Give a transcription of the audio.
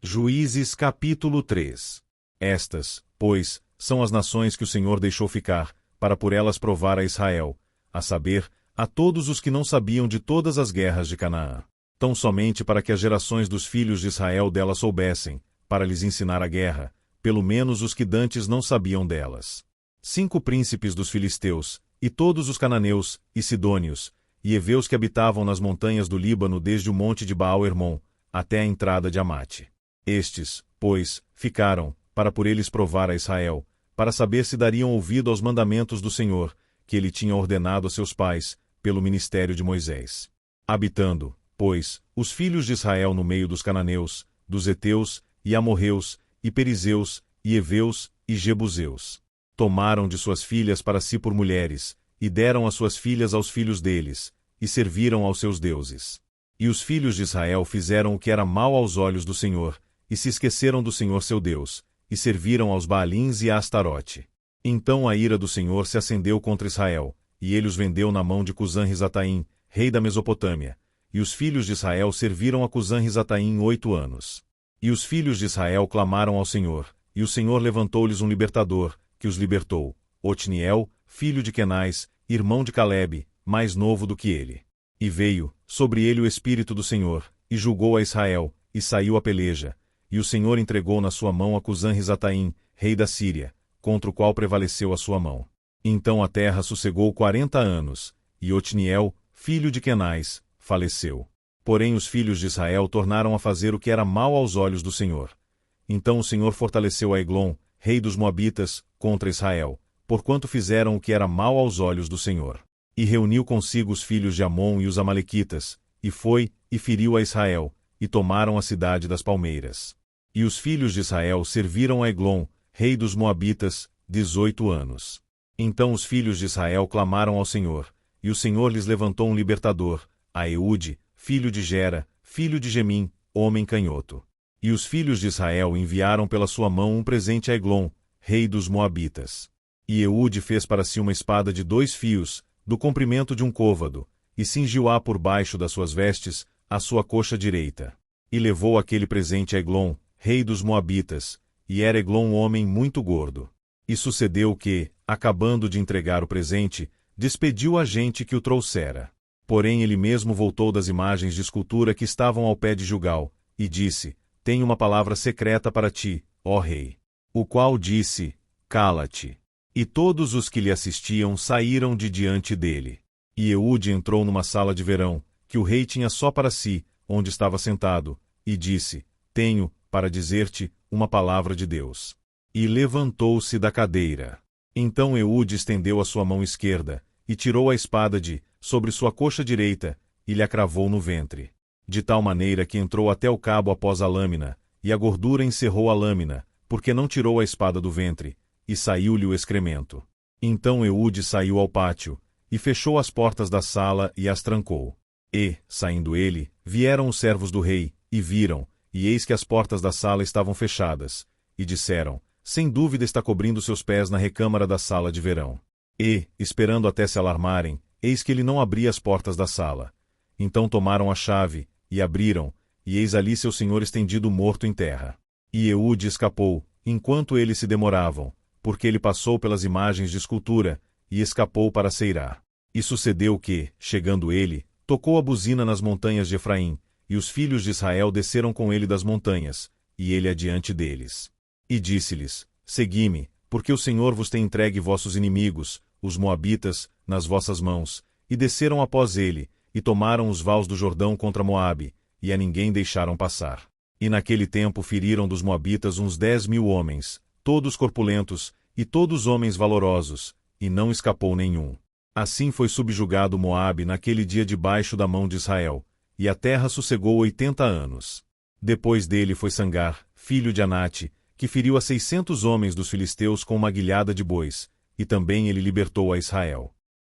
Juízes capítulo 3. Estas, pois, são as nações que o Senhor deixou ficar, para por elas provar a Israel, a saber, a todos os que não sabiam de todas as guerras de Canaã. Tão somente para que as gerações dos filhos de Israel delas soubessem, para lhes ensinar a guerra, pelo menos os que dantes não sabiam delas. 5 príncipes dos filisteus, e todos os cananeus, e sidônios, e heveus que habitavam nas montanhas do Líbano desde o monte de Baal-Hermon, até a entrada de Amate. Estes, pois, ficaram, para por eles provar a Israel, para saber se dariam ouvido aos mandamentos do Senhor, que ele tinha ordenado a seus pais, pelo ministério de Moisés. Habitando, pois, os filhos de Israel no meio dos cananeus, dos heteus, e amorreus, e perizeus, e heveus, e jebuseus. Tomaram de suas filhas para si por mulheres, e deram as suas filhas aos filhos deles, e serviram aos seus deuses. E os filhos de Israel fizeram o que era mal aos olhos do Senhor, e se esqueceram do Senhor seu Deus, e serviram aos Baalins e a Astarote. Então a ira do Senhor se acendeu contra Israel, e ele os vendeu na mão de Cusã-Risataim, rei da Mesopotâmia, e os filhos de Israel serviram a Cusã-Risataim 8 anos. E os filhos de Israel clamaram ao Senhor, e o Senhor levantou-lhes um libertador, que os libertou, Otniel, filho de Quenais, irmão de Calebe, mais novo do que ele. E veio sobre ele o Espírito do Senhor, e julgou a Israel, e saiu a peleja, e o Senhor entregou na sua mão a Cusã-Risataim, rei da Síria, contra o qual prevaleceu a sua mão. Então a terra sossegou 40 anos, e Otniel, filho de Quenais, faleceu. Porém os filhos de Israel tornaram a fazer o que era mal aos olhos do Senhor. Então o Senhor fortaleceu a Eglon, rei dos Moabitas, contra Israel, porquanto fizeram o que era mal aos olhos do Senhor. E reuniu consigo os filhos de Amon e os amalequitas, e foi, e feriu a Israel, e tomaram a cidade das palmeiras. E os filhos de Israel serviram a Eglon, rei dos Moabitas, 18 anos. Então os filhos de Israel clamaram ao Senhor, e o Senhor lhes levantou um libertador, a Eude, filho de Gera, filho de Gemim, homem canhoto. E os filhos de Israel enviaram pela sua mão um presente a Eglon, rei dos Moabitas. E Eude fez para si uma espada de 2 fios, do comprimento de um côvado, e cingiu-a por baixo das suas vestes, à sua coxa direita. E levou aquele presente a Eglon, rei dos Moabitas, e era Eglon um homem muito gordo. E sucedeu que, acabando de entregar o presente, despediu a gente que o trouxera. Porém ele mesmo voltou das imagens de escultura que estavam ao pé de Gilgal, e disse: Tenho uma palavra secreta para ti, ó rei. O qual disse: Cala-te. E todos os que lhe assistiam saíram de diante dele. E Eude entrou numa sala de verão, que o rei tinha só para si, onde estava sentado, e disse: Tenho, para dizer-te, uma palavra de Deus. E levantou-se da cadeira. Então Eude estendeu a sua mão esquerda, e tirou a espada de sobre sua coxa direita, e lhe a cravou no ventre. De tal maneira que entrou até o cabo após a lâmina, e a gordura encerrou a lâmina, porque não tirou a espada do ventre, e saiu-lhe o excremento. Então Eude saiu ao pátio, e fechou as portas da sala e as trancou. E, saindo ele, vieram os servos do rei, e viram, e eis que as portas da sala estavam fechadas, e disseram: Sem dúvida está cobrindo seus pés na recâmara da sala de verão. E, esperando até se alarmarem, eis que ele não abria as portas da sala. Então tomaram a chave, e abriram, e eis ali seu senhor estendido morto em terra. E Eude escapou, enquanto eles se demoravam, porque ele passou pelas imagens de escultura, e escapou para Seirá. E sucedeu que, chegando ele, tocou a buzina nas montanhas de Efraim, e os filhos de Israel desceram com ele das montanhas, e ele adiante deles. E disse-lhes: Segui-me, porque o Senhor vos tem entregue vossos inimigos, os Moabitas, nas vossas mãos, e desceram após ele, e tomaram os vales do Jordão contra Moabe, e a ninguém deixaram passar. E naquele tempo feriram dos Moabitas uns 10.000 homens, todos corpulentos, e todos homens valorosos, e não escapou nenhum. Assim foi subjugado Moabe naquele dia debaixo da mão de Israel, e a terra sossegou 80 anos. Depois dele foi Sangar, filho de Anate, que feriu a 600 homens dos filisteus com uma guilhada de bois, e também ele libertou a Israel.